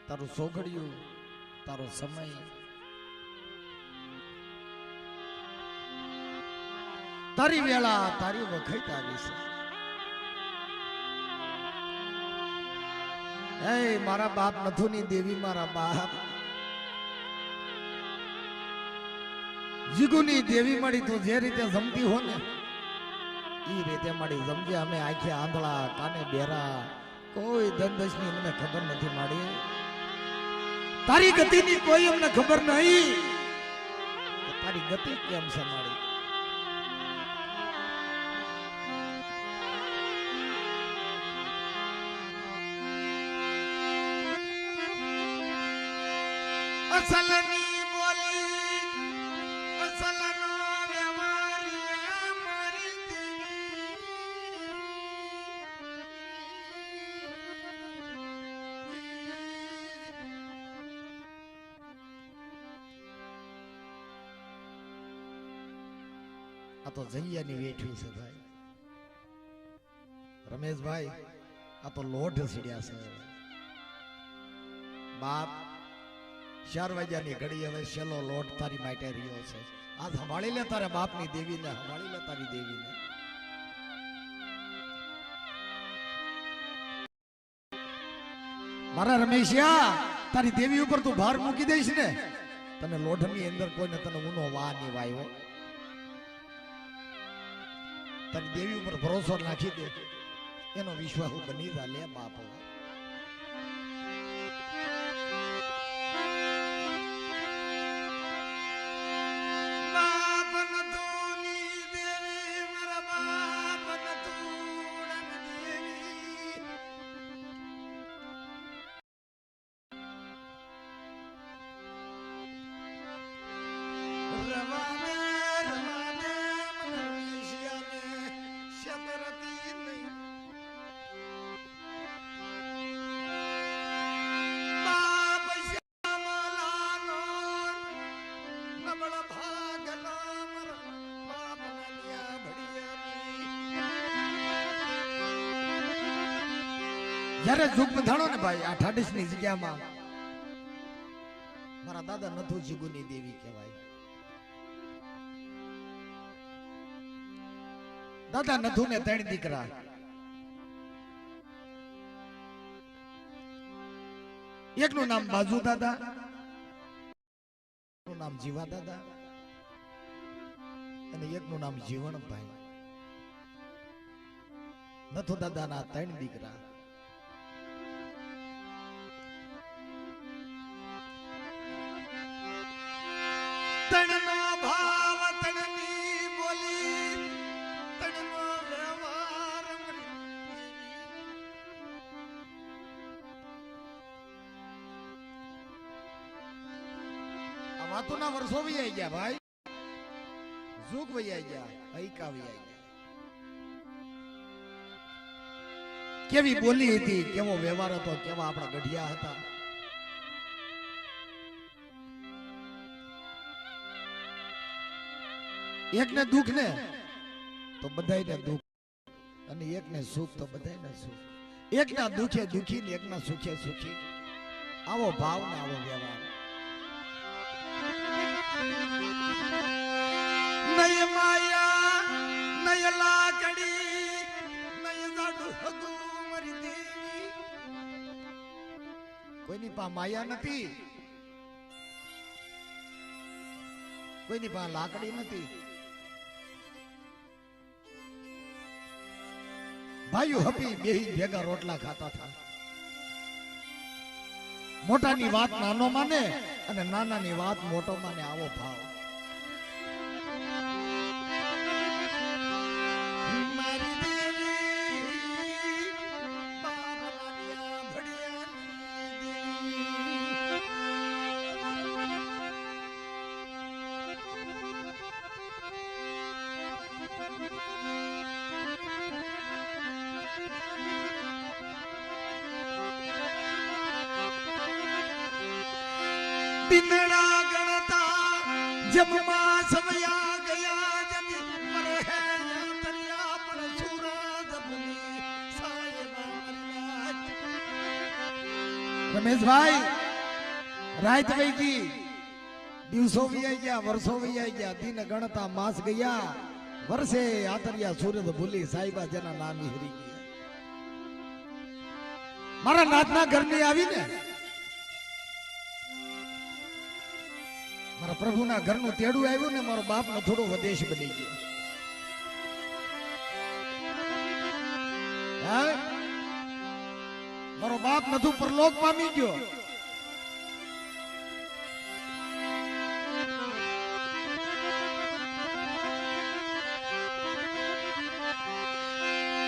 તારું સોગડિયું, તારો સમય, તારી વેળા, તારી વખત આવી છે. હે મારા બાપ નથુની દેવી, મારા બાપ જીગુની દેવી મળી, તું જે રીતે જમતી હો ને એ રીતે મળી જમજે. અમે આંખે આંધળા, કાને બેરા, કોઈ ધનદશની અમને ખબર નથી માડી. તારી ગતિની કોઈ અમને ખબર નહીં, તારી ગતિ કેમ છે માડી. અસલની બોલી, અસલનો વ્યવહાર મારી દેવી. આ તો જૈયાની વેઠવી છે ભાઈ રમેશભાઈ, આ તો લોઢ સીડ્યા છે બાપ. 4 વાગ્યાની ઘડી હવે છેલ્લો લોટ તારી માટે રહ્યો છે. આ સંભાળી લે તારા બાપની દેવીને, સંભાળી લે તારી દેવીને. મારા રમેશિયા, તારી દેવી ઉપર તું ભાર મૂકી દઈશ ને, તને લોઢની અંદર કોઈને તને ઊનો વા નહીં વાયો. તારી દેવી ઉપર ભરોસો નાખી દે, એનો વિશ્વાસ બની જા લે બાપ. જયારે જુગ બંધાણો ને ભાઈ, આ 28 ની જગ્યામાં મારા દાદા નથુ જીગુની દેવી કહેવાય. દાદા નથુ ને 3 દીકરા, એકનું નામ બાજુ દાદા, એકનું નામ જીવા દાદા અને એકનું નામ જીવણભાઈ. નથુ દાદાના 3 દીકરા. તણનો ભાવ, તણની બોલી, તણનો વ્યવહાર. આ વાતોના વર્ષો વૈયા ગયા ભાઈ, જુગ વૈયા ગયા, હૈકા વૈયા ગયા. કેવી બોલી હતી, કેવો વ્યવહાર હતો, કેવા આપણા ગઢિયા હતા. એકને દુઃખ ને તો બધાયને દુઃખ, અને એકને સુખ તો બધાયને સુખ. એકના દુઃખે દુઃખી ને એકના સુખે સુખી. આવો ભાવ ને આવો વ્યવહાર. નય માયા, નય લાકડી, નય જાડુ હગુ મારી દેવી. કોઈની પા માયા નથી, કોઈની પા લાકડી નથી. ભાઈઓ હપી બેહી ભેગા રોટલા ખાતા હતા. મોટાની વાત નાનો માને અને નાનાની વાત મોટો માને, આવો ભાવ. મારી દેવી બાબલાનિયા ભડિયાની દિનડા ગણતા જમમાં સવયા ગયા જતી મરે હે તરિયા પણ છોરા જબની સાહેબ. રમેશભાઈ રાત વહી ગઈ, દિવસો વહી ગયા, વર્ષો વહી ગયા, દિન ગણતા માસ ગયા, વર્ષે આતરિયા સૂરજ ભૂલી સાહેબા જેના નામ હરી ગયા. મારા નાથના ઘરની આવીને મારા પ્રભુના ઘરનું તેડું આવ્યું ને મારો બાપ નો થોડો વદેશ બની ગયો. મારો બાપ નથું પરલોક પામી ગયો.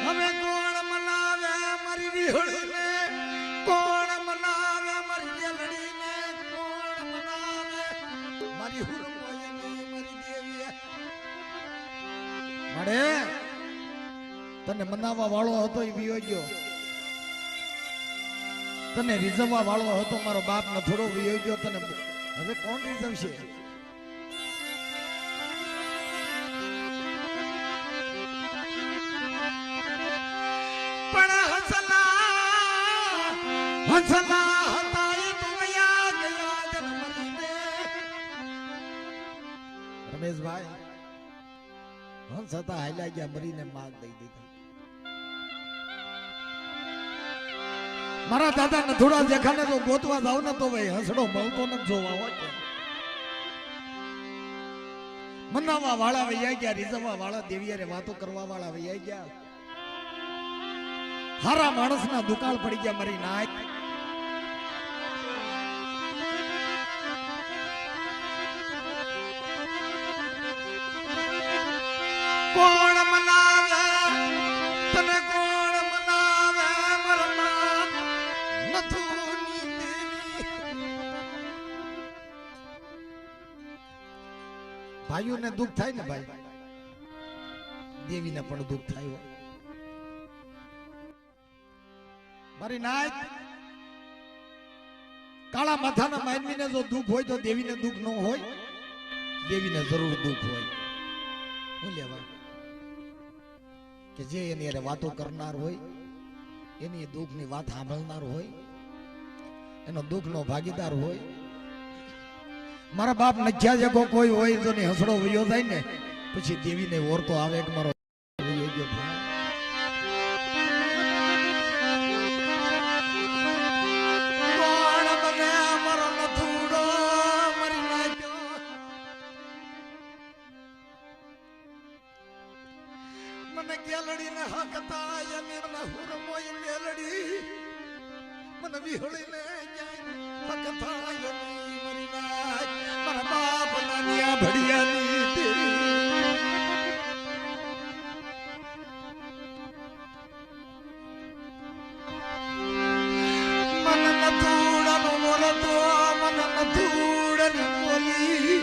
હવે કોણ મનાવે મારી વિહળીને, કોણ મનાવે મારી જેલડીને, કોણ મનાવે મારી હુરમોયને, મારી દેવીએ. મળે તને મનાવવા વાળો હતો એ વિયો ગયો, તને રીઝવવા વાળો હતો મારો બાપ ને થોડો વિયો ગયો. તને હવે કોણ રીઝવશે? પણ હંસલા હતા એ તો વયા ગયા જન્મરીને. રમેશભાઈ હંસ હતા હાલ્યા ગયા, મરીને માગ દઈ દીધા. મારા દાદા ને થોડા દેખાને તો ગોતવા જાવ ને તો ભાઈ હસડો મળતો ન જોવા હોય. મનાવવા વાળા વૈયા ગયા, રીઝવવા વાળા દેવિયારે વાતો કરવા વાળા વૈયા ગયા. હારા માણસ ના દુકાળ પડી ગયા મારી નાક. કોણ મનાવે તને, કોણ મનાવે મરના નથુની દેવી. ભાઈઓને દુઃખ થાય ને ભાઈ, દેવીને પણ દુઃખ થાય. મારી નાક કાળા માથાના માનવીને જો દુઃખ હોય તો દેવીને દુઃખ ન હોય? દેવીને જરૂર દુઃખ હોય. શું લેવા કે જે એની અરે વાતો કરનાર હોય, એની દુઃખની વાત સાંભળનાર હોય, એનો દુઃખનો ભાગીદાર હોય. મારા બાપ નખ્યા જેકો કોઈ હોય તો ને હસડો વયો જાય ને પછી દેવીને ઓરતો આવે કે મારો વયો ગયો ભાઈ. મને ગેલડીને હકતા યને મને હુરમોય મેલડી, મને વિહળીને હકતા યને મરી નાય મારા બાપ નાનિયા ભડિયાની તેરી. મને નથુડાનો મોરતો, મને નથુડાની બોલી.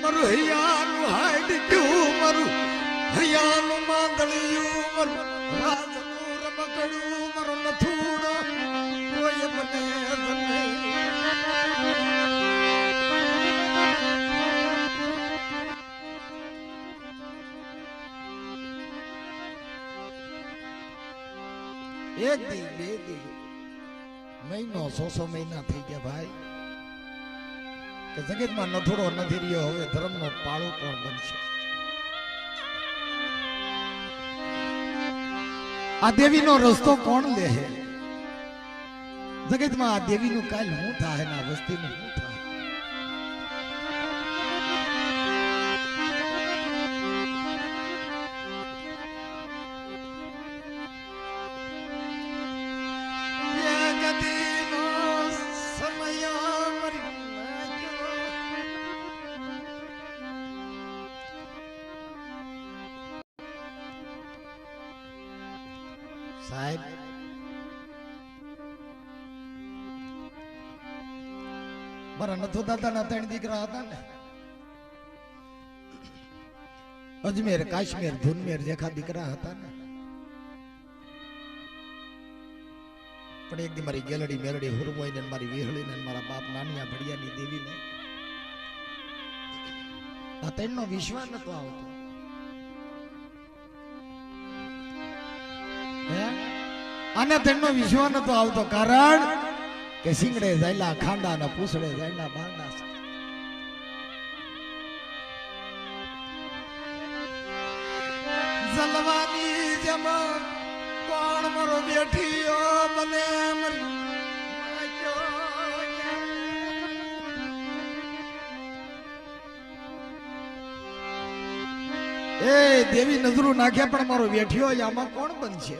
મારું હૈયાનું હાડક્યું, મારું હૈયાનું માંદળિયું, મારું રાજનું રમકડું, મારો નથુડો કોઈ મને તને. એક દી, બે દી, મહિનો, 100 મહિના થઈ ગયા ભાઈ કે જગતમાં નથુડો નથી રહ્યો. હવે ધર્મનો પાળો કોણ બનશે? આ દેવીનો રસ્તો કોણ લે? જગતમાં આ દેવીનું કાલ શું થાય ને આ વસ્તીનું શું થાય? સાહેબ મારા નથુ દાદાના 3 દીકરા હતા ને, અજમેર, કાશ્મીર, ધુનમેર જેખા દીકરા હતા ને. પણ એક દી મારી ગેલડી મેલડી હુરમોઈને મારી વિહળીને મારા બાપ નાનિયા ભડિયાની દેવીને આ 3 નો વિશ્વાસ નતો આવતો. અને તેમનો વિશ્વાસ નતો આવતો, કારણ કે સિંગડે જાયલા ખાંડા ને પૂછડે જાયલા બાંડા. જલવાની જેમ કોણ મારો બેઠીયો મને મરી એ દેવી નજરું નાખ્યા પણ મારો વેઠ્યો આમાં કોણ બનશે?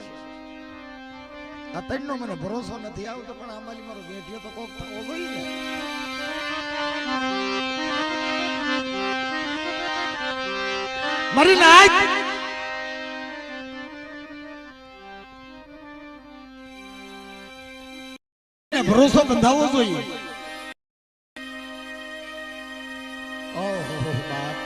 આ તૈણનો મને ભરોસો નથી આવતો, પણ આમાંથી મારો વેઠ્યો તો કોક થવો જોઈએ ને. મારી નાખ ભરોસો બંધાવવો જોઈએ. ઓહો બાપ,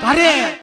કાર્ય